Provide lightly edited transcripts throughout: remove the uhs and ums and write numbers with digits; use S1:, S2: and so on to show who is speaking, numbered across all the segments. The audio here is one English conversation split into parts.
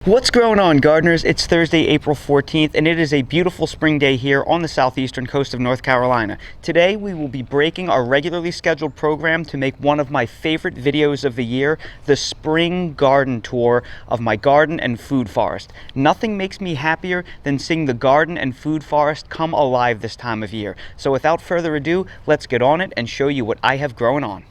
S1: What's going on, gardeners? It's Thursday, April 14th, and it is a beautiful spring day here on the southeastern coast of North Carolina. Today, we will be breaking our regularly scheduled program to make one of my favorite videos of the year, the spring garden tour of my garden and food forest. Nothing makes me happier than seeing the garden and food forest come alive this time of year. So without further ado, let's get on it and show you what I have growing on.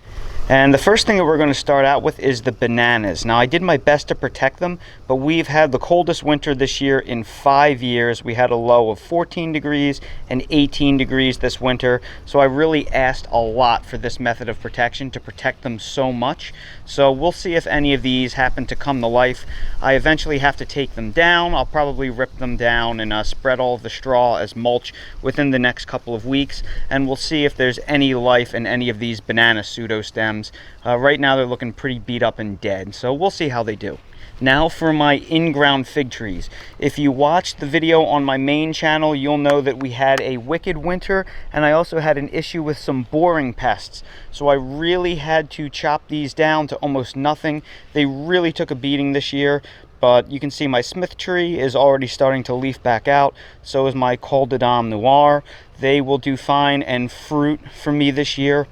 S1: And the first thing that we're going to start out with is the bananas. Now, I did my best to protect them, but we've had the coldest winter this year in 5 years. We had a low of 14 degrees and 18 degrees this winter, so I really asked a lot for this method of protection to protect them so much. So we'll see if any of these happen to come to life. I eventually have to take them down. I'll probably rip them down and spread all of the straw as mulch within the next couple of weeks, and we'll see if there's any life in any of these banana pseudostems. Right now they're looking pretty beat up and dead, so we'll see how they do. Now for my in-ground fig trees. If you watched the video on my main channel, you'll know that we had a wicked winter, and I also had an issue with some boring pests. So I really had to chop these down to almost nothing. They really took a beating this year, but you can see my Smith tree is already starting to leaf back out. So is my Col de Dame Noir. They will do fine and fruit for me this year.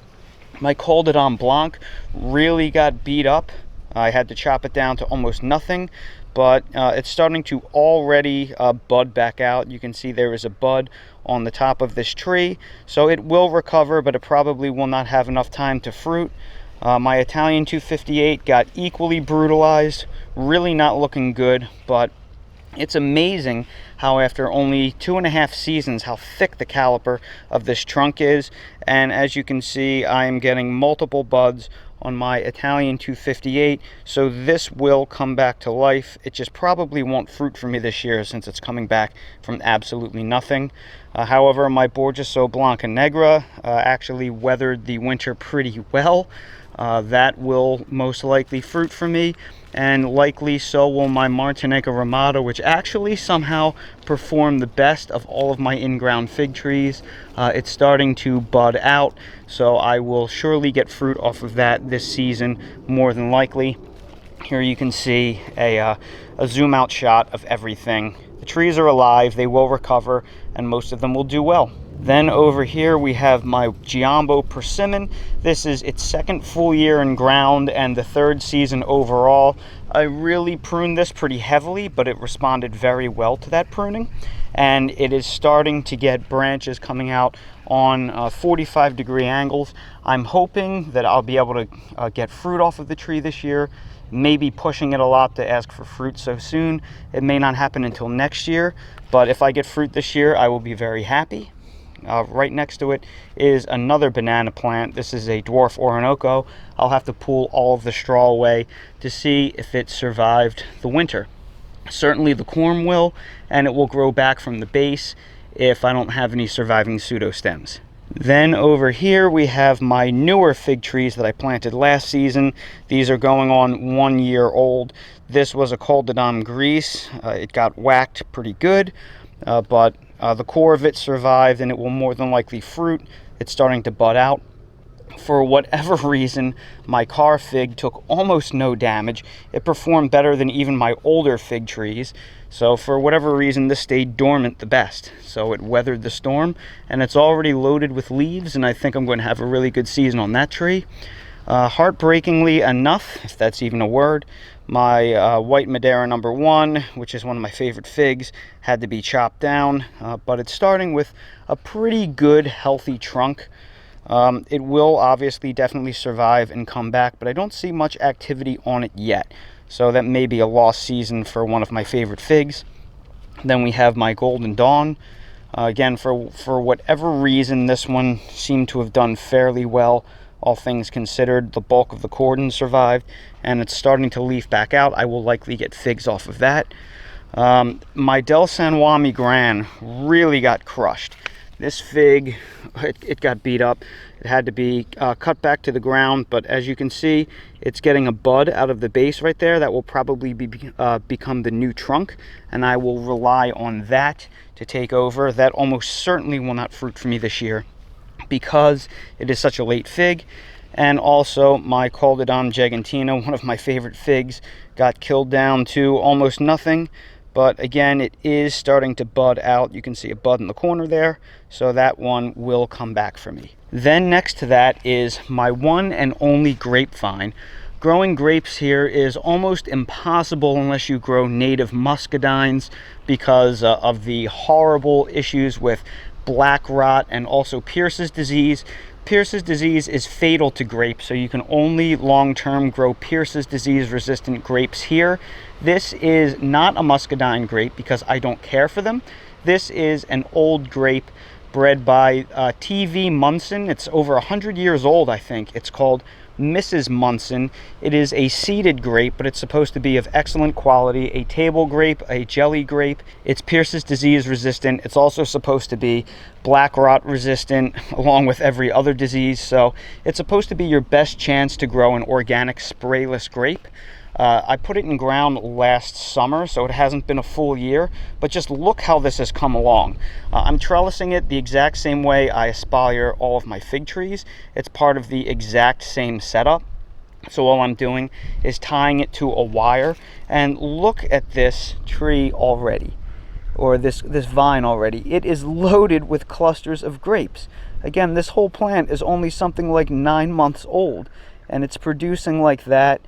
S1: My Col de Dame Blanc really got beat up. I had to chop it down to almost nothing, but it's starting to already bud back out. You can see there is a bud on the top of this tree, so it will recover, but it probably will not have enough time to fruit. My Italian 258 got equally brutalized, really not looking good, but it's amazing how after only 2.5 seasons, how thick the caliper of this trunk is. And as you can see, I am getting multiple buds on my Italian 258. So this will come back to life. It just probably won't fruit for me this year since it's coming back from absolutely nothing. However, my Borgesso Blanca Negra actually weathered the winter pretty well. That will most likely fruit for me, and likely so will my Martinica Ramada, which actually somehow performed the best of all of my in-ground fig trees. It's starting to bud out, so I will surely get fruit off of that this season, more than likely. Here you can see a zoom out shot of everything. The trees are alive, they will recover, and most of them will do well. Then over here we have my Giambo Persimmon. This is its second full year in ground and the third season overall. I really pruned this pretty heavily, but it responded very well to that pruning. And it is starting to get branches coming out on 45-degree angles. I'm hoping that I'll be able to get fruit off of the tree this year. Maybe pushing it a lot to ask for fruit so soon. It may not happen until next year, but if I get fruit this year, I will be very happy. Right next to it is another banana plant. This is a Dwarf Orinoco. I'll have to pull all of the straw away to see if it survived the winter. Certainly the corm will, and it will grow back from the base if I don't have any surviving pseudostems. Then over here we have my newer fig trees that I planted last season. These are going on 1 year old. This was a Col de Dame Gris. It got whacked pretty good, but the core of it survived, and it will more than likely fruit. It's starting to bud out. For whatever reason, my car fig took almost no damage. It performed better than even my older fig trees. So for whatever reason, this stayed dormant the best. So it weathered the storm, and it's already loaded with leaves, and I think I'm going to have a really good season on that tree. Heartbreakingly enough, if that's even a word, my White Madeira number 1, which is one of my favorite figs, had to be chopped down, but it's starting with a pretty good, healthy trunk. It will obviously definitely survive and come back, but I don't see much activity on it yet. So that may be a lost season for one of my favorite figs. Then we have my Golden Dawn. Again, for whatever reason, this one seemed to have done fairly well. All things considered, the bulk of the cordon survived, and it's starting to leaf back out. I will likely get figs off of that. My Del San Juan Migran really got crushed. This fig, it got beat up. It had to be cut back to the ground, but as you can see, it's getting a bud out of the base right there. That will probably become the new trunk, and I will rely on that to take over. That almost certainly will not fruit for me this year, because it is such a late fig, And also my Calderon gigantina, one of my favorite figs, got killed down to almost nothing. But again, it is starting to bud out. You can see a bud in the corner there. So that one will come back for me. Then next to that is my one and only grapevine. Growing grapes here is almost impossible unless you grow native muscadines because of the horrible issues with black rot and also Pierce's disease. Pierce's disease is fatal to grapes, so you can only long-term grow Pierce's disease-resistant grapes here. This is not a muscadine grape because I don't care for them. This is an old grape bred by T.V. Munson. It's over 100 years old, I think. It's called Mrs. Munson. It is a seeded grape, but it's supposed to be of excellent quality, a table grape, a jelly grape. It's Pierce's disease resistant. It's also supposed to be black rot resistant along with every other disease. So it's supposed to be your best chance to grow an organic sprayless grape. I put it in ground last summer, so it hasn't been a full year, but just look how this has come along. I'm trellising it the exact same way I espalier all of my fig trees. It's part of the exact same setup. So all I'm doing is tying it to a wire, and look at this tree already, or this vine already. It is loaded with clusters of grapes. Again, this whole plant is only something like 9 months old, and it's producing like that.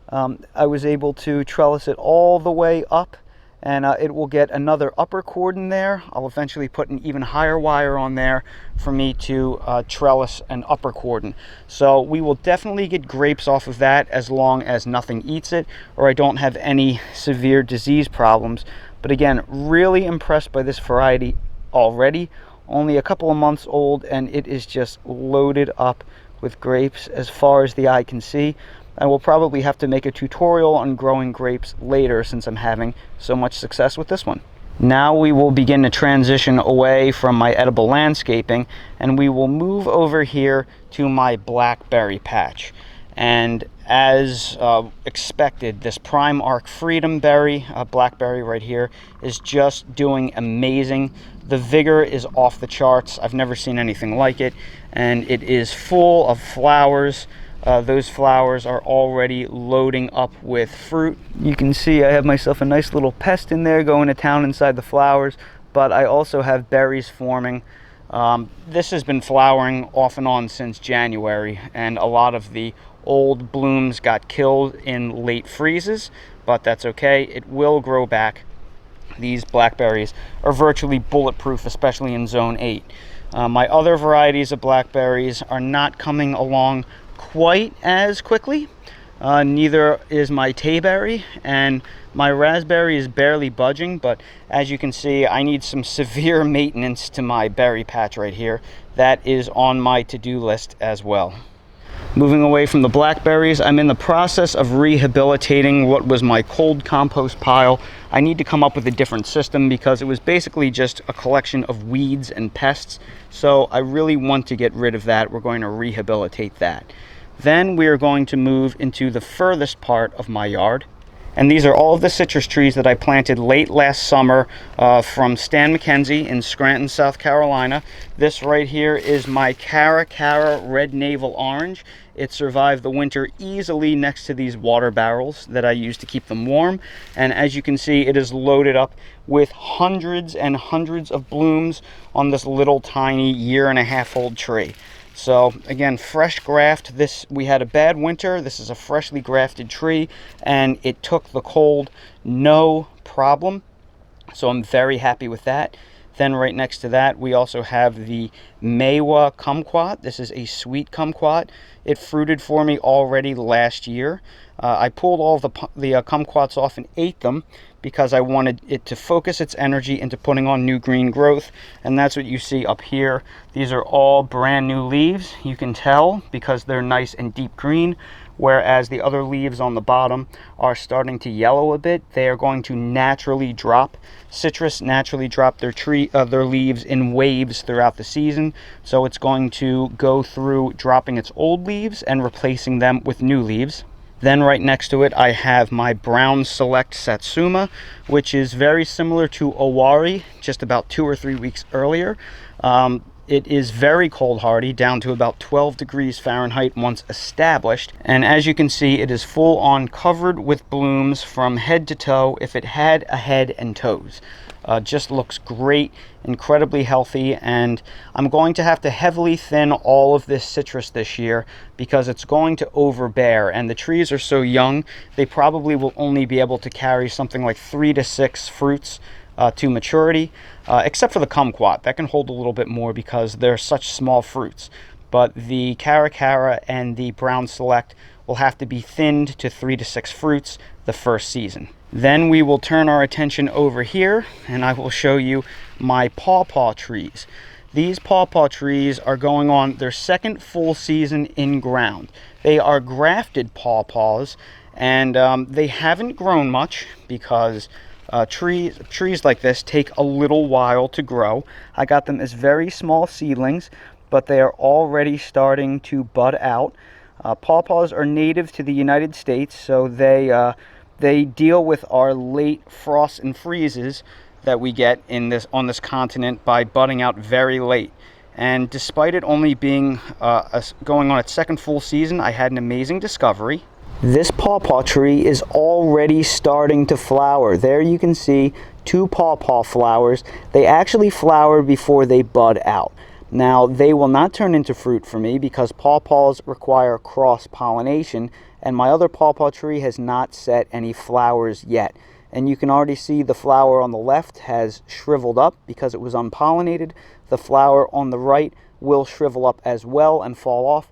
S1: I was able to trellis it all the way up, and it will get another upper cord in there. I'll eventually put an even higher wire on there for me to trellis an upper cordon. So we will definitely get grapes off of that as long as nothing eats it or I don't have any severe disease problems. But again, really impressed by this variety already. Only a couple of months old, and it is just loaded up with grapes as far as the eye can see. I will probably have to make a tutorial on growing grapes later since I'm having so much success with this one. Now we will begin to transition away from my edible landscaping, and we will move over here to my blackberry patch. And as expected, this Prime Arc Freedom berry, blackberry right here, is just doing amazing. The vigor is off the charts. I've never seen anything like it, and it is full of flowers. Those flowers are already loading up with fruit. You can see I have myself a nice little pest in there going to town inside the flowers, but I also have berries forming. This has been flowering off and on since January, and a lot of the old blooms got killed in late freezes, but that's okay. It will grow back. These blackberries are virtually bulletproof, especially in Zone 8. My other varieties of blackberries are not coming along quite as quickly. Neither is my Tayberry, and my raspberry is barely budging, but as you can see, I need some severe maintenance to my berry patch right here. That is on my to-do list as well. Moving away from the blackberries, I'm in the process of rehabilitating what was my cold compost pile. I need to come up with a different system because it was basically just a collection of weeds and pests. So I really want to get rid of that. We're going to rehabilitate that. Then we are going to move into the furthest part of my yard. And these are all of the citrus trees that I planted late last summer from Stan McKenzie in Scranton, South Carolina. This right here is my Cara Red Navel Orange. It survived the winter easily next to these water barrels that I use to keep them warm. And as you can see, it is loaded up with hundreds and hundreds of blooms on this little tiny 1.5-year-old tree. So again, fresh graft. We had a bad winter. This is a freshly grafted tree, and it took the cold no problem. So I'm very happy with that. Then right next to that, we also have the Meyer Kumquat. This is a sweet kumquat. It fruited for me already last year. I pulled all the kumquats off and ate them because I wanted it to focus its energy into putting on new green growth. And that's what you see up here. These are all brand new leaves. You can tell because they're nice and deep green, whereas the other leaves on the bottom are starting to yellow a bit. They are going to naturally drop. Citrus naturally drop their leaves in waves throughout the season. So it's going to go through dropping its old leaves and replacing them with new leaves. Then right next to it, I have my Brown Select Satsuma, which is very similar to Owari, just about 2 or 3 weeks earlier. It is very cold hardy, down to about 12 degrees Fahrenheit once established. And as you can see, it is full on covered with blooms from head to toe, if it had a head and toes. Just looks great, incredibly healthy, and I'm going to have to heavily thin all of this citrus this year because it's going to overbear, and the trees are so young, they probably will only be able to carry something like 3 to 6 fruits to maturity, except for the Kumquat. That can hold a little bit more because they're such small fruits. But the Cara and the Brown Select will have to be thinned to 3 to 6 fruits the first season. Then we will turn our attention over here, and I will show you my Pawpaw Trees. These Pawpaw Trees are going on their second full season in ground. They are grafted pawpaws, and they haven't grown much because trees like this take a little while to grow. I got them as very small seedlings, but they are already starting to bud out. Pawpaws are native to the United States, so they deal with our late frosts and freezes that we get on this continent by budding out very late. And despite it only being going on its second full season, I had an amazing discovery. This pawpaw tree is already starting to flower. There you can see 2 pawpaw flowers. They actually flower before they bud out. Now, they will not turn into fruit for me because pawpaws require cross-pollination, and my other pawpaw tree has not set any flowers yet. And you can already see the flower on the left has shriveled up because it was unpollinated. The flower on the right will shrivel up as well and fall off.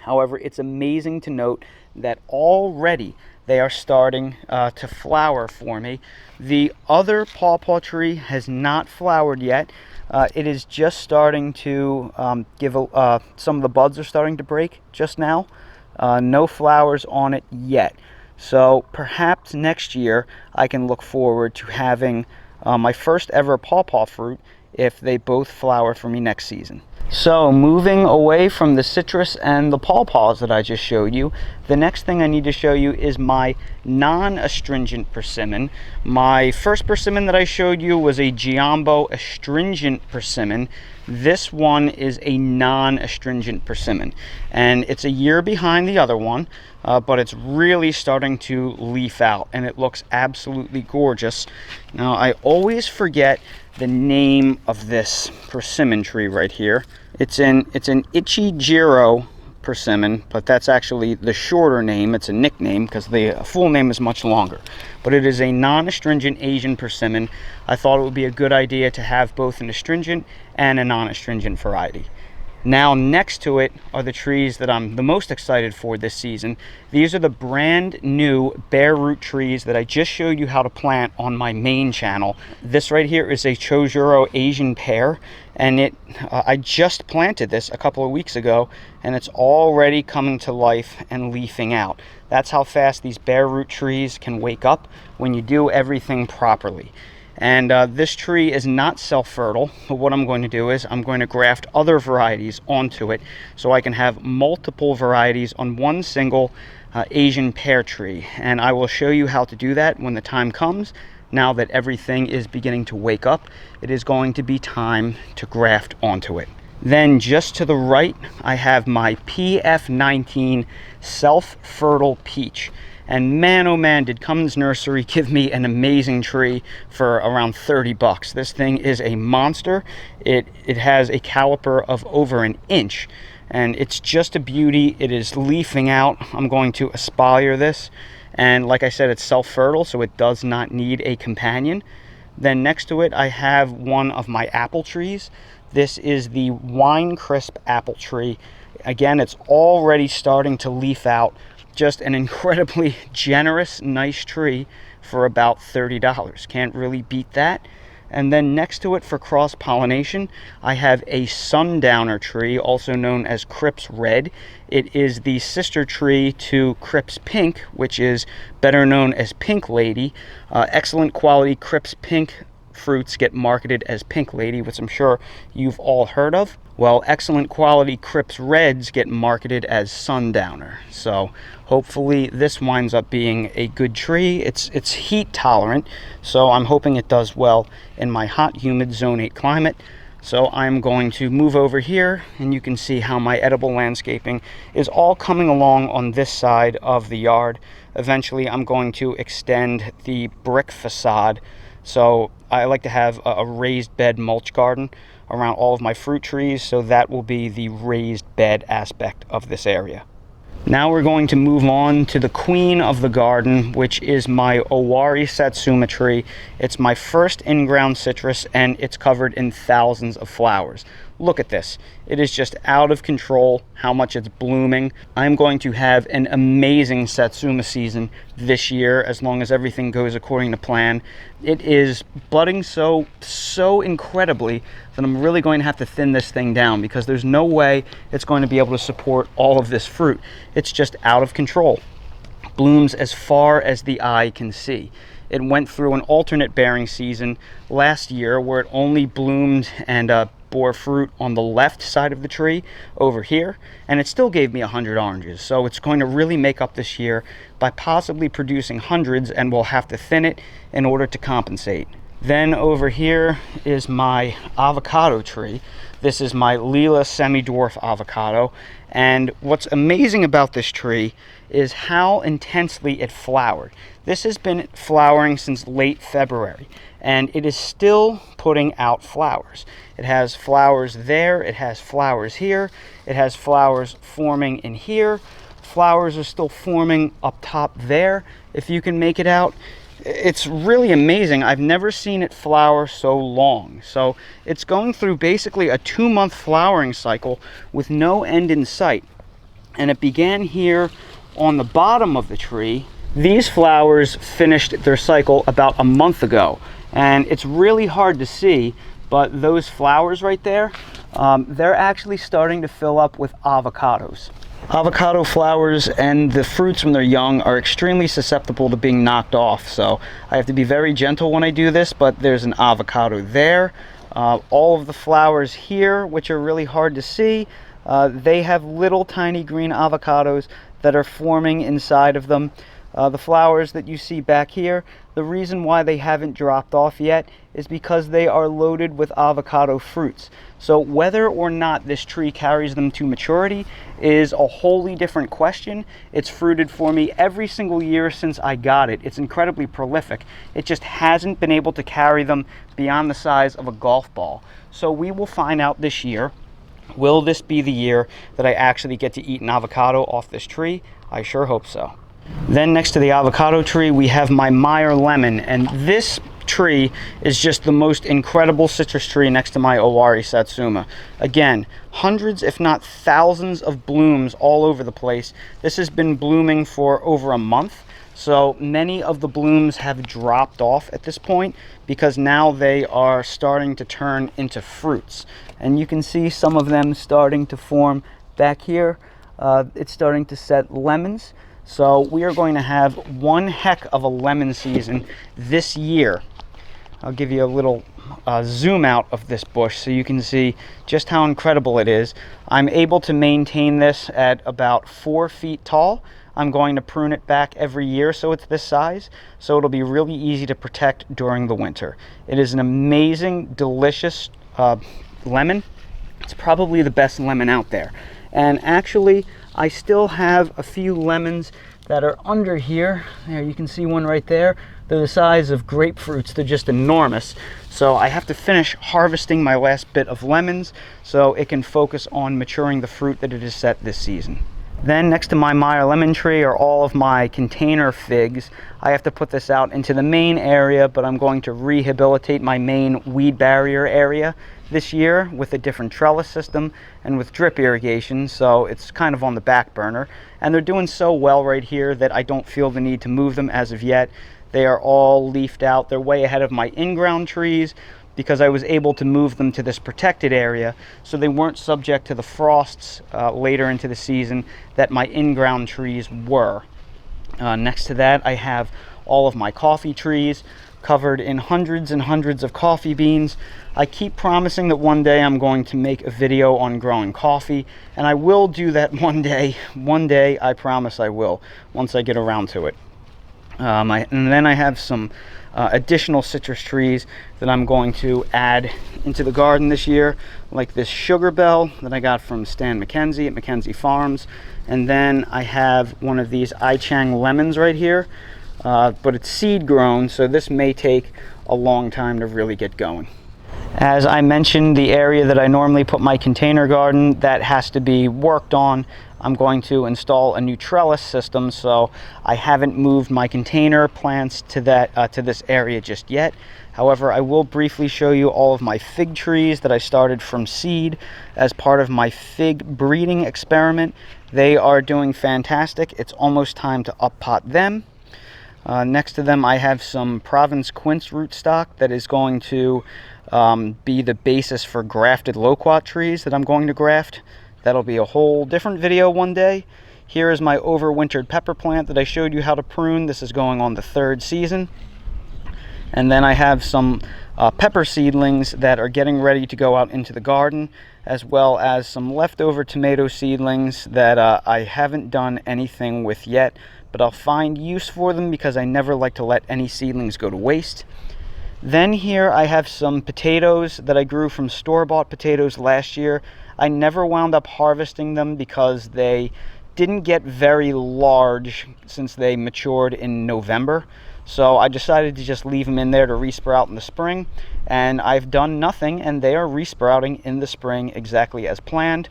S1: However, it's amazing to note that already they are starting to flower for me. The other pawpaw tree has not flowered yet. It is just starting to some of the buds are starting to break just now. No flowers on it yet. So perhaps next year I can look forward to having my first ever pawpaw fruit if they both flower for me next season. So moving away from the citrus and the pawpaws that I just showed you, the next thing I need to show you is my non-astringent persimmon. My first persimmon that I showed you was a Giambo astringent persimmon. This one is a non-astringent persimmon, and it's a year behind the other one, but it's really starting to leaf out, and it looks absolutely gorgeous. Now, I always forget the name of this persimmon tree right here. It's an Ichijiro persimmon, but that's actually the shorter name. It's a nickname because the full name is much longer. But it is a non-astringent Asian persimmon. I thought it would be a good idea to have both an astringent and a non-astringent variety. Now, next to it are the trees that I'm the most excited for this season. These are the brand new bare root trees that I just showed you how to plant on my main channel. This right here is a Chojuro Asian pear, and I just planted this a couple of weeks ago, and it's already coming to life and leafing out. That's how fast these bare root trees can wake up when you do everything properly. And this tree is not self-fertile, but what I'm going to do is I'm going to graft other varieties onto it so I can have multiple varieties on one single Asian pear tree. And I will show you how to do that when the time comes. Now that everything is beginning to wake up, it is going to be time to graft onto it. Then just to the right, I have my PF19 self-fertile peach. And man, oh man, did Cummins Nursery give me an amazing tree for around 30 bucks. This thing is a monster. It has a caliper of over an inch, and it's just a beauty. It is leafing out. I'm going to espalier this, and like I said, it's self-fertile, so it does not need a companion. Then next to it, I have one of my apple trees. This is the Wine Crisp apple tree. Again, it's already starting to leaf out. Just an incredibly generous, nice tree for about $30. Can't really beat that. And then next to it for cross-pollination, I have a Sundowner tree, also known as Crips Red. It is the sister tree to Crips Pink, which is better known as Pink Lady. Excellent quality Crips Pink fruits get marketed as Pink Lady, which I'm sure you've all heard of. Well, excellent quality Crips Reds get marketed as Sundowner. So hopefully this winds up being a good tree. It's heat tolerant, so I'm hoping it does well in my hot, humid Zone 8 climate. So I'm going to move over here, and you can see how my edible landscaping is all coming along on this side of the yard. Eventually I'm going to extend the brick facade. So I like to have a raised bed mulch garden around all of my fruit trees, so that will be the raised bed aspect of this area. Now we're going to move on to the queen of the garden, which is my Owari Satsuma tree. It's my first in-ground citrus, and it's covered in thousands of flowers. Look at this. It is just out of control how much it's blooming. I'm going to have an amazing Satsuma season this year as long as everything goes according to plan. It is budding so incredibly that I'm really going to have to thin this thing down, because there's no way it's going to be able to support all of this fruit. It's just out of control. Blooms as far as the eye can see. It went through an alternate bearing season last year where it only bloomed and bore fruit on the left side of the tree over here, and it still gave me 100 oranges. So it's going to really make up this year by possibly producing hundreds, and we'll have to thin it in order to compensate. Then over here is my avocado tree. This is my Lila semi-dwarf avocado, and what's amazing about this tree is how intensely it flowered. This has been flowering since late February, and it is still putting out flowers. It has flowers there, it has flowers here, it has flowers forming in here. Flowers are still forming up top there, if you can make it out. It's really amazing. I've never seen it flower so long. So it's going through basically a 2-month flowering cycle with no end in sight. And it began here on the bottom of the tree. These flowers finished their cycle about a month ago. And it's really hard to see, but those flowers right there, they're actually starting to fill up with avocados. Avocado flowers and the fruits when they're young are extremely susceptible to being knocked off, so I have to be very gentle when I do this. But there's an avocado there. All of the flowers here, which are really hard to see, they have little tiny green avocados that are forming inside of them. The flowers that you see back here, the reason why they haven't dropped off yet is because they are loaded with avocado fruits. So whether or not this tree carries them to maturity is a wholly different question. It's fruited for me every single year since I got it. It's incredibly prolific. It just hasn't been able to carry them beyond the size of a golf ball. So we will find out this year. Will this be the year that I actually get to eat an avocado off this tree? I sure hope so. Then next to the avocado tree, we have my Meyer lemon, and this tree is just the most incredible citrus tree next to my Owari Satsuma. Again, hundreds if not thousands of blooms all over the place. This has been blooming for over a month, so many of the blooms have dropped off at this point because now they are starting to turn into fruits. And you can see some of them starting to form back here. It's starting to set lemons. So we are going to have one heck of a lemon season this year. I'll give you a little zoom out of this bush so you can see just how incredible it is. I'm able to maintain this at about 4 feet tall. I'm going to prune it back every year so it's this size, so it'll be really easy to protect during the winter. It is an amazing, delicious lemon. It's probably the best lemon out there. And actually, I still have a few lemons that are under here. There, you can see one right there. They're the size of grapefruits. They're just enormous. So I have to finish harvesting my last bit of lemons so it can focus on maturing the fruit that it has set this season. Then next to my Meyer lemon tree are all of my container figs. I have to put this out into the main area, but I'm going to rehabilitate my main weed barrier area this year with a different trellis system and with drip irrigation, so it's kind of on the back burner. And they're doing so well right here that I don't feel the need to move them as of yet. They are all leafed out. They're way ahead of my in-ground trees because I was able to move them to this protected area so they weren't subject to the frosts later into the season that my in-ground trees were. Next to that, I have all of my coffee trees covered in hundreds and hundreds of coffee beans. I keep promising that one day I'm going to make a video on growing coffee, and I will do that one day. One day, I promise I will, once I get around to it. And then I have some additional citrus trees that I'm going to add into the garden this year, like this sugar bell that I got from Stan McKenzie at McKenzie Farms. And then I have one of these Ichang lemons right here, but it's seed grown, so this may take a long time to really get going. As I mentioned, the area that I normally put my container garden, that has to be worked on. I'm going to install a new trellis system, so I haven't moved my container plants to this area just yet. However, I will briefly show you all of my fig trees that I started from seed as part of my fig breeding experiment. They are doing fantastic. It's almost time to up-pot them. Next to them, I have some Province quince rootstock that is going to be the basis for grafted loquat trees that I'm going to graft. That'll be a whole different video one day. Here is my overwintered pepper plant that I showed you how to prune. This is going on the 3rd season. And then I have some pepper seedlings that are getting ready to go out into the garden, as well as some leftover tomato seedlings that I haven't done anything with yet, but I'll find use for them because I never like to let any seedlings go to waste. Then here I have some potatoes that I grew from store-bought potatoes last year. I never wound up harvesting them because they didn't get very large since they matured in November. So I decided to just leave them in there to resprout in the spring. And I've done nothing, and they are resprouting in the spring exactly as planned.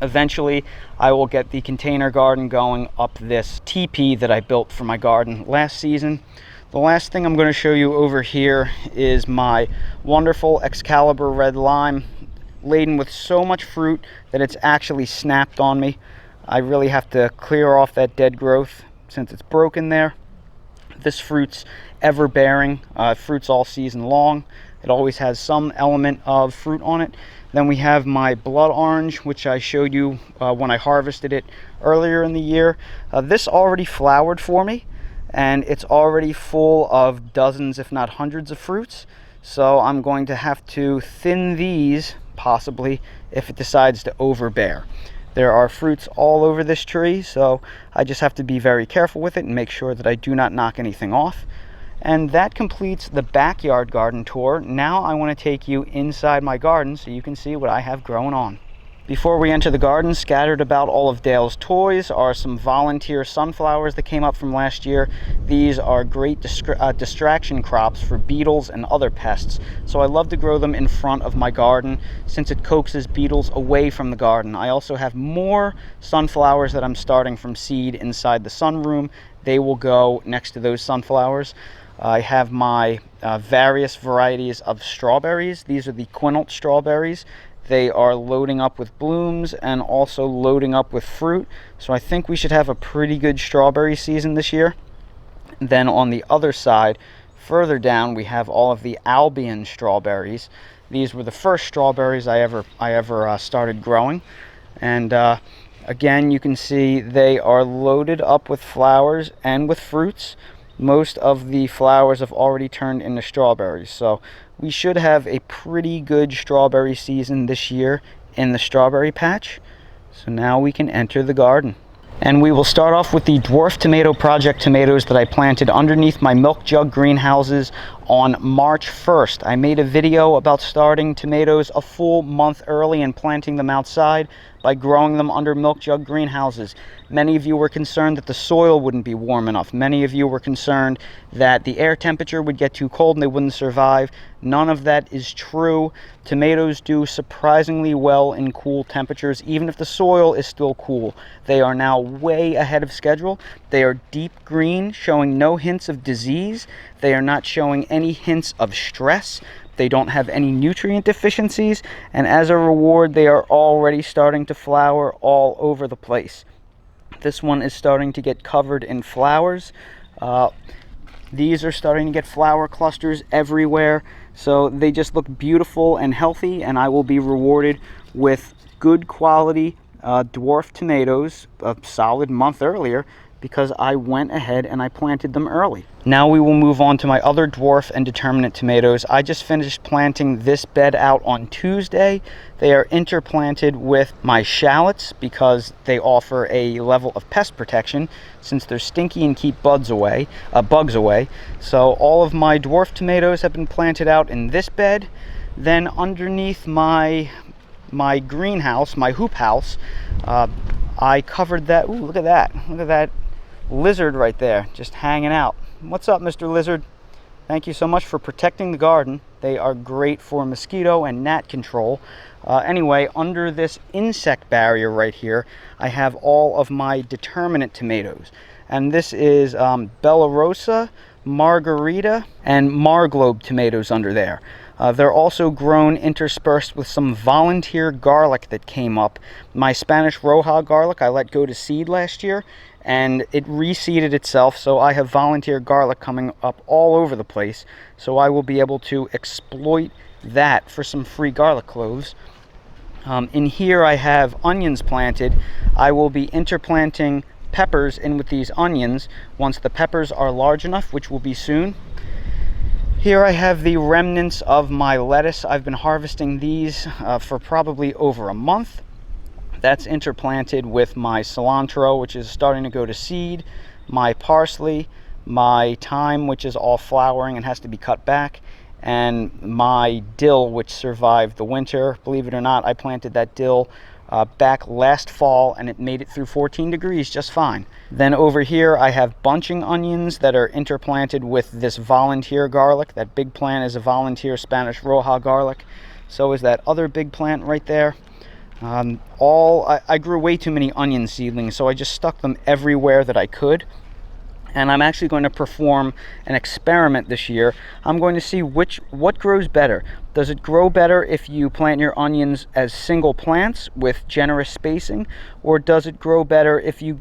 S1: Eventually, I will get the container garden going up this teepee that I built for my garden last season. The last thing I'm going to show you over here is my wonderful Excalibur red lime, laden with so much fruit that it's actually snapped on me. I really have to clear off that dead growth since it's broken there. This fruit's ever bearing, fruits all season long. It always has some element of fruit on it. Then we have my blood orange, which I showed you when I harvested it earlier in the year. This already flowered for me, and it's already full of dozens, if not hundreds of fruits. So I'm going to have to thin these, possibly, if it decides to overbear. There are fruits all over this tree, so I just have to be very careful with it and make sure that I do not knock anything off. And that completes the backyard garden tour. Now I want to take you inside my garden so you can see what I have growing on. Before we enter the garden, scattered about all of Dale's toys are some volunteer sunflowers that came up from last year. These are great distraction crops for beetles and other pests, so I love to grow them in front of my garden since it coaxes beetles away from the garden. I also have more sunflowers that I'm starting from seed inside the sunroom. They will go next to those sunflowers. I have my various varieties of strawberries. These are the quinault strawberries. They are loading up with blooms and also loading up with fruit. So I think we should have a pretty good strawberry season this year. Then on the other side, further down, we have all of the Albion strawberries. These were the first strawberries I ever started growing. And again, you can see they are loaded up with flowers and with fruits. Most of the flowers have already turned into strawberries, so we should have a pretty good strawberry season this year in the strawberry patch. So now we can enter the garden. And we will start off with the Dwarf Tomato Project tomatoes that I planted underneath my milk jug greenhouses on March 1st. I made a video about starting tomatoes a full month early and planting them outside by growing them under milk jug greenhouses. Many of you were concerned that the soil wouldn't be warm enough. Many of you were concerned that the air temperature would get too cold and they wouldn't survive. None of that is true. Tomatoes do surprisingly well in cool temperatures, even if the soil is still cool. They are now way ahead of schedule. They are deep green, showing no hints of disease. They are not showing any hints of stress. They don't have any nutrient deficiencies, and as a reward, they are already starting to flower all over the place. This one is starting to get covered in flowers. These are starting to get flower clusters everywhere, so they just look beautiful and healthy, and I will be rewarded with good quality dwarf tomatoes a solid month earlier because I went ahead and I planted them early. Now we will move on to my other dwarf and determinate tomatoes. I just finished planting this bed out on Tuesday. They are interplanted with my shallots because they offer a level of pest protection since they're stinky and keep bugs away. So all of my dwarf tomatoes have been planted out in this bed. Then underneath my greenhouse, my hoop house, I covered that. Ooh, look at that. Look at that lizard right there, just hanging out. What's up, Mr. Lizard? Thank you so much for protecting the garden. They are great for mosquito and gnat control. Anyway, under this insect barrier right here, I have all of my determinate tomatoes. And this is Bella Rosa, Margarita, and Marglobe tomatoes under there. They're also grown interspersed with some volunteer garlic that came up. My Spanish Roja garlic I let go to seed last year, and it reseeded itself, so I have volunteer garlic coming up all over the place. So I will be able to exploit that for some free garlic cloves. In here I have onions planted. I will be interplanting peppers in with these onions once the peppers are large enough, which will be soon. Here I have the remnants of my lettuce. I've been harvesting these for probably over a month. That's interplanted with my cilantro, which is starting to go to seed, my parsley, my thyme, which is all flowering and has to be cut back, and my dill, which survived the winter. Believe it or not, I planted that dill back last fall, and it made it through 14 degrees just fine. Then over here I have bunching onions that are interplanted with this volunteer garlic. That big plant is a volunteer Spanish Roja garlic. So is that other big plant right there. I grew way too many onion seedlings, so I just stuck them everywhere that I could. And I'm actually going to perform an experiment this year. I'm going to see what grows better. Does it grow better if you plant your onions as single plants with generous spacing, or does it grow better if you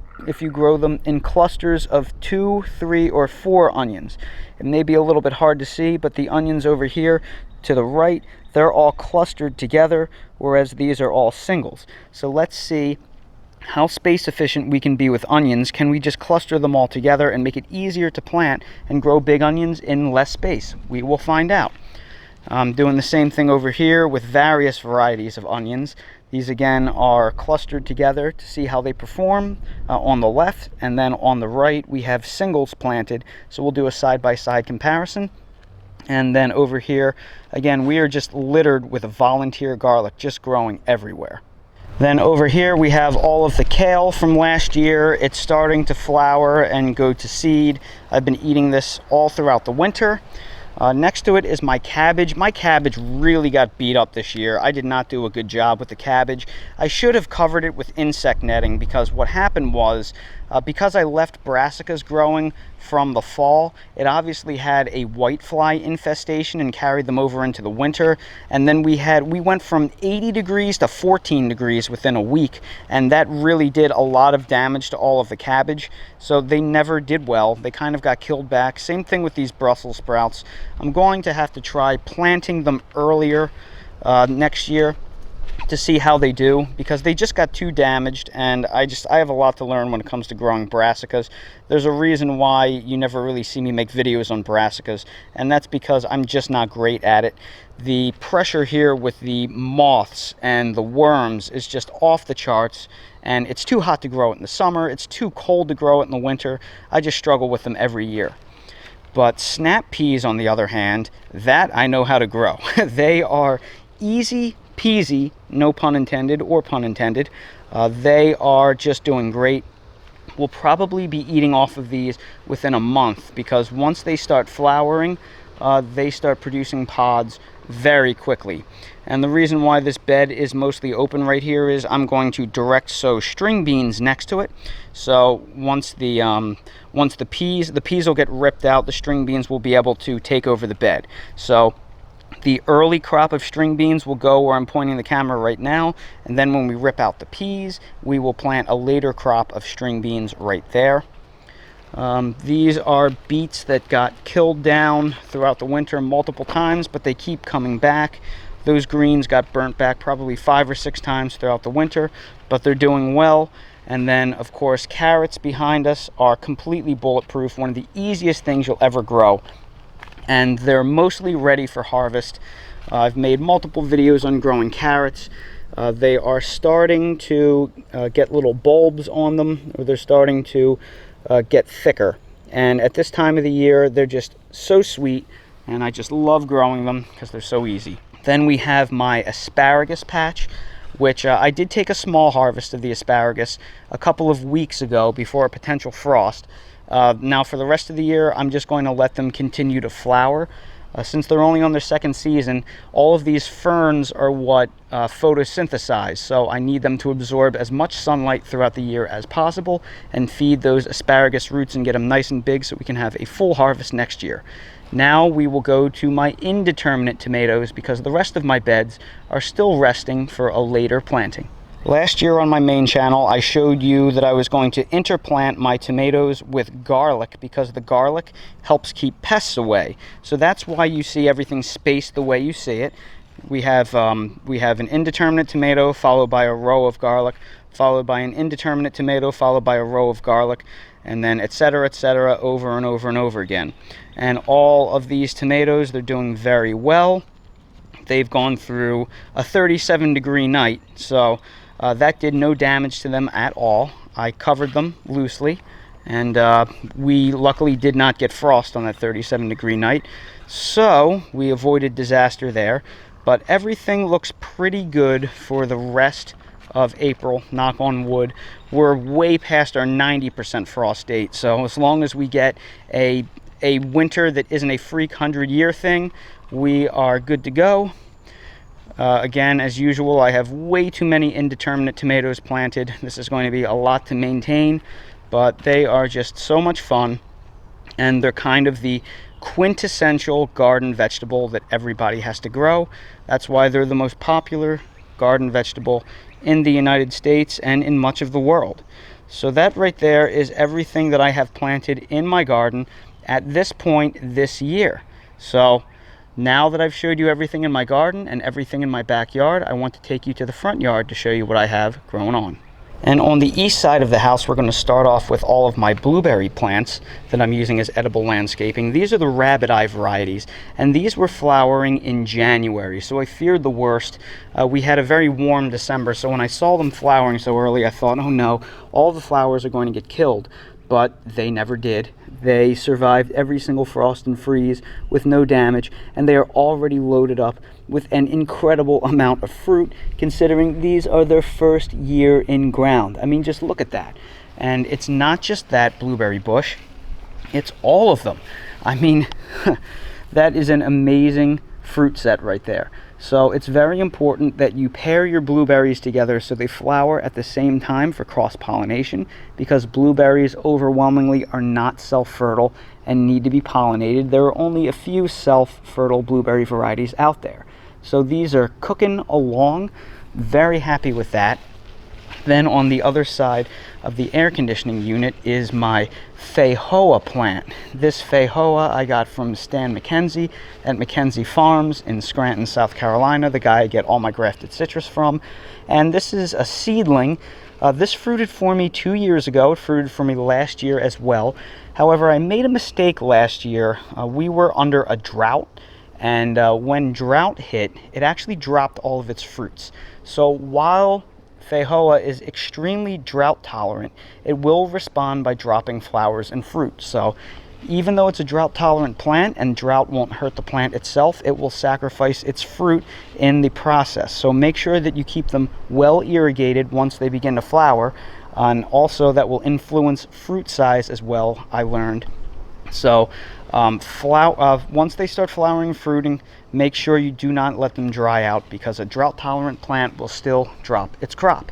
S1: grow them in clusters of 2, 3, or 4 onions? It may be a little bit hard to see, but the onions over here to the right, they're all clustered together, whereas these are all singles. So let's see how space efficient we can be with onions. Can we just cluster them all together and make it easier to plant and grow big onions in less space? We will find out. I'm doing the same thing over here with various varieties of onions. These again are clustered together to see how they perform on the left, and then on the right we have singles planted, so we'll do a side-by-side comparison. And then over here again, we are just littered with volunteer garlic just growing everywhere. Then over here we have all of the kale from last year. It's starting to flower and go to seed. I've been eating this all throughout the winter. Next to it is my cabbage. My cabbage really got beat up this year. I did not do a good job with the cabbage. I should have covered it with insect netting, because what happened was, because I left brassicas growing from the fall, it obviously had a whitefly infestation and carried them over into the winter. And then we went from 80 degrees to 14 degrees within a week, and that really did a lot of damage to all of the cabbage. So they never did well. They kind of got killed back. Same thing with these Brussels sprouts. I'm going to have to try planting them earlier next year to see how they do, because they just got too damaged, and I have a lot to learn when it comes to growing brassicas. There's a reason why you never really see me make videos on brassicas, and that's because I'm just not great at it. The pressure here with the moths and the worms is just off the charts, and it's too hot to grow it in the summer, it's too cold to grow it in the winter. I just struggle with them every year. But snap peas, on the other hand, that I know how to grow. They are easy peasy, no pun intended or pun intended. They are just doing great. We'll probably be eating off of these within a month, because once they start flowering, they start producing pods very quickly. And the reason why this bed is mostly open right here is I'm going to direct sow string beans next to it. So once the peas will get ripped out, the string beans will be able to take over the bed. So the early crop of string beans will go where I'm pointing the camera right now, and then when we rip out the peas, we will plant a later crop of string beans right there. These are beets that got killed down throughout the winter multiple times, but they keep coming back. Those greens got burnt back probably 5 or 6 times throughout the winter, but they're doing well. And then, of course, carrots behind us are completely bulletproof, one of the easiest things you'll ever grow. And they're mostly ready for harvest. I've made multiple videos on growing carrots. They are starting to get little bulbs on them, or they're starting to get thicker. And at this time of the year, they're just so sweet, and I just love growing them because they're so easy. Then we have my asparagus patch, which I did take a small harvest of the asparagus a couple of weeks ago before a potential frost. Now for the rest of the year, I'm just going to let them continue to flower. Since they're only on their second season, all of these ferns are what photosynthesize, so I need them to absorb as much sunlight throughout the year as possible and feed those asparagus roots and get them nice and big so we can have a full harvest next year. Now we will go to my indeterminate tomatoes because the rest of my beds are still resting for a later planting. Last year on my main channel, I showed you that I was going to interplant my tomatoes with garlic because the garlic helps keep pests away. So that's why you see everything spaced the way you see it. We have an indeterminate tomato followed by a row of garlic, followed by an indeterminate tomato, followed by a row of garlic, and then etc., over and over and over again. And all of these tomatoes, they're doing very well. They've gone through a 37-degree night, so that did no damage to them at all. I covered them loosely, and we luckily did not get frost on that 37-degree night, so we avoided disaster there. But everything looks pretty good for the rest of April, knock on wood. We're way past our 90% frost date, so as long as we get a winter that isn't a freak 100-year thing, we are good to go. Again, as usual, I have way too many indeterminate tomatoes planted. This is going to be a lot to maintain, but they are just so much fun, and they're kind of the quintessential garden vegetable that everybody has to grow. That's why they're the most popular garden vegetable in the United States and in much of the world. So that right there is everything that I have planted in my garden at this point this year. So now that I've showed you everything in my garden and everything in my backyard, I want to take you to the front yard to show you what I have growing on. And on the east side of the house, we're going to start off with all of my blueberry plants that I'm using as edible landscaping. These are the rabbit eye varieties, and these were flowering in January, so I feared the worst. We had a very warm December, so when I saw them flowering so early, I thought, oh no, all the flowers are going to get killed. But they never did. They survived every single frost and freeze with no damage, and they are already loaded up with an incredible amount of fruit, considering these are their first year in ground. I mean, just look at that. And it's not just that blueberry bush, it's all of them. I mean, that is an amazing fruit set right there. So it's very important that you pair your blueberries together so they flower at the same time for cross-pollination, because blueberries overwhelmingly are not self-fertile and need to be pollinated. There are only a few self-fertile blueberry varieties out there. So these are cooking along. Very happy with that. Then on the other side of the air conditioning unit is my Feijoa plant. This Feijoa I got from Stan McKenzie at McKenzie Farms in Scranton, South Carolina, the guy I get all my grafted citrus from. And this is a seedling. This fruited for me 2 years ago. It fruited for me last year as well. However, I made a mistake last year. We were under a drought, and when drought hit, it actually dropped all of its fruits. So while Feijoa is extremely drought tolerant, it will respond by dropping flowers and fruit. So even though it's a drought tolerant plant and drought won't hurt the plant itself, it will sacrifice its fruit in the process. So make sure that you keep them well irrigated once they begin to flower, and also that will influence fruit size as well, I learned. So once they start flowering and fruiting, make sure you do not let them dry out, because a drought tolerant plant will still drop its crop.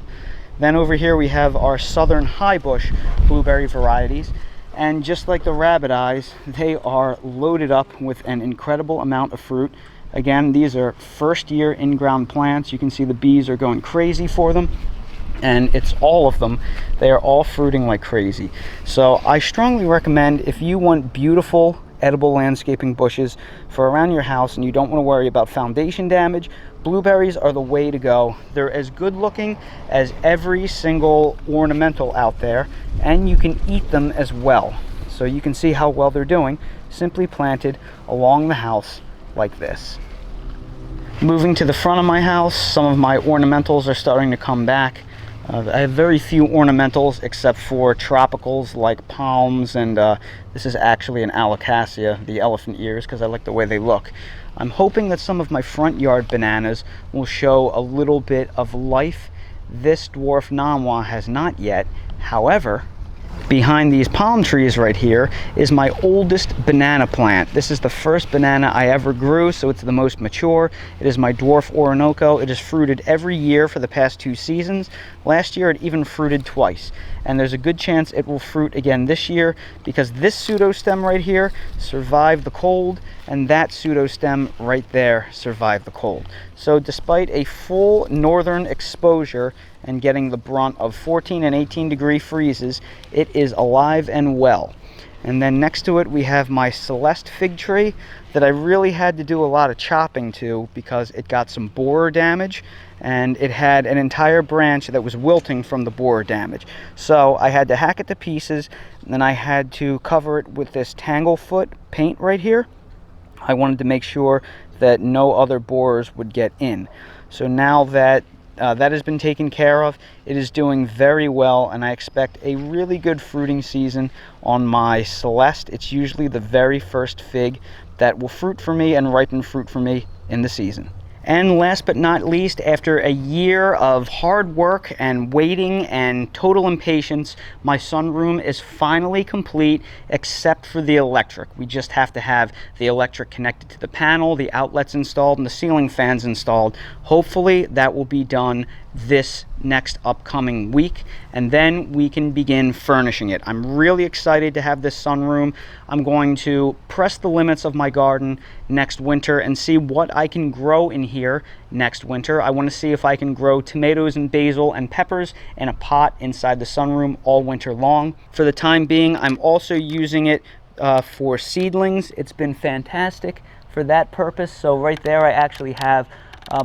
S1: Then over here we have our southern high bush blueberry varieties, and just like the rabbit eyes, they are loaded up with an incredible amount of fruit. Again, these are first year in-ground plants. You can see the bees are going crazy for them, and it's all of them. They are all fruiting like crazy. So I strongly recommend, if you want beautiful edible landscaping bushes for around your house and you don't want to worry about foundation damage, blueberries are the way to go. They're as good looking as every single ornamental out there, and you can eat them as well. So you can see how well they're doing, simply planted along the house like this. Moving to the front of my house, some of my ornamentals are starting to come back. I have very few ornamentals except for tropicals like palms, and this is actually an alocasia, the elephant ears, because I like the way they look. I'm hoping that some of my front yard bananas will show a little bit of life. This dwarf Namwa has not yet. However, behind these palm trees right here is my oldest banana plant. This is the first banana I ever grew, so it's the most mature. It is my dwarf Orinoco. It has fruited every year for the past 2 seasons. Last year it even fruited twice, and there's a good chance it will fruit again this year because this pseudostem right here survived the cold, and that pseudostem right there survived the cold. So despite a full northern exposure and getting the brunt of 14 and 18 degree freezes, it is alive and well. And then next to it we have my Celeste fig tree that I really had to do a lot of chopping to because it got some borer damage, and it had an entire branch that was wilting from the borer damage. So I had to hack it to pieces, and then I had to cover it with this Tanglefoot paint right here. I wanted to make sure that no other borers would get in. So now that that has been taken care of, it is doing very well, and I expect a really good fruiting season on my Celeste. It's usually the very first fig that will fruit for me and ripen fruit for me in the season. And last but not least, after a year of hard work and waiting and total impatience, my sunroom is finally complete except for the electric. We just have to have the electric connected to the panel, the outlets installed, and the ceiling fans installed. Hopefully that will be done this next upcoming week, and then we can begin furnishing it. I'm really excited to have this sunroom. I'm going to press the limits of my garden next winter and see what I can grow in here next winter. I want to see if I can grow tomatoes and basil and peppers in a pot inside the sunroom all winter long. For the time being, I'm also using it for seedlings. It's been fantastic for that purpose. So right there I actually have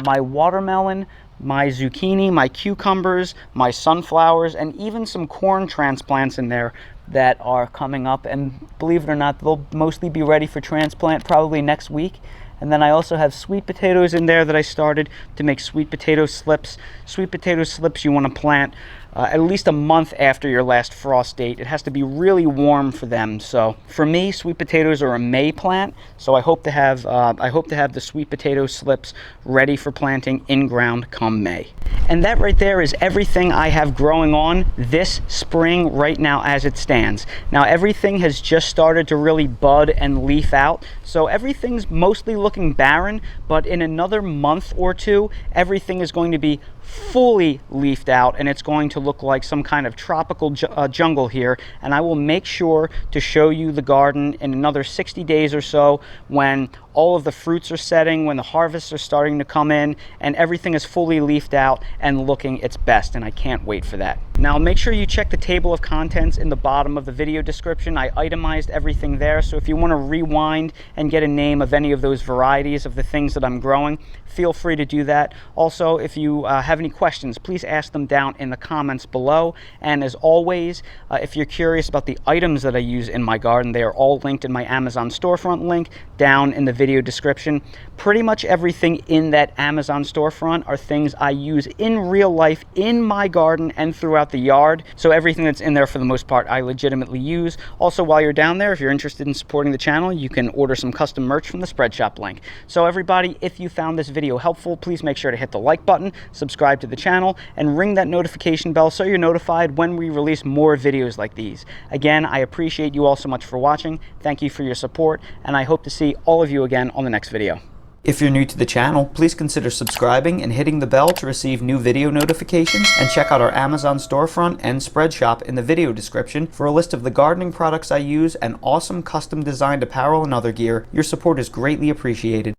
S1: my watermelon, my zucchini, my cucumbers, my sunflowers, and even some corn transplants in there that are coming up. And believe it or not, they'll mostly be ready for transplant probably next week. And then I also have sweet potatoes in there that I started to make sweet potato slips. Sweet potato slips you want to plant at least a month after your last frost date. It has to be really warm for them. So for me, sweet potatoes are a May plant. So I hope to have the sweet potato slips ready for planting in ground come May. And that right there is everything I have growing on this spring right now as it stands. Now everything has just started to really bud and leaf out. So everything's mostly looking barren, but in another month or two, everything is going to be fully leafed out, and it's going to look like some kind of tropical jungle here. And I will make sure to show you the garden in another 60 days or so when all of the fruits are setting, when the harvests are starting to come in, and everything is fully leafed out and looking its best, and I can't wait for that. Now make sure you check the table of contents in the bottom of the video description. I itemized everything there, so if you want to rewind and get a name of any of those varieties of the things that I'm growing, feel free to do that. Also, if you have any questions, please ask them down in the comments below. And as always, if you're curious about the items that I use in my garden, they are all linked in my Amazon storefront link down in the video description. Pretty much everything in that Amazon storefront are things I use in real life in my garden and throughout the yard. So everything that's in there for the most part I legitimately use. Also, while you're down there, if you're interested in supporting the channel, you can order some custom merch from the Spread Shop link. So everybody, if you found this video helpful, please make sure to hit the like button, subscribe to the channel, and ring that notification bell so you're notified when we release more videos like these. Again, I appreciate you all so much for watching. Thank you for your support, and I hope to see all of you again on the next video. If you're new to the channel, please consider subscribing and hitting the bell to receive new video notifications, and check out our Amazon storefront and Spread Shop in the video description for a list of the gardening products I use and awesome custom designed apparel and other gear. Your support is greatly appreciated.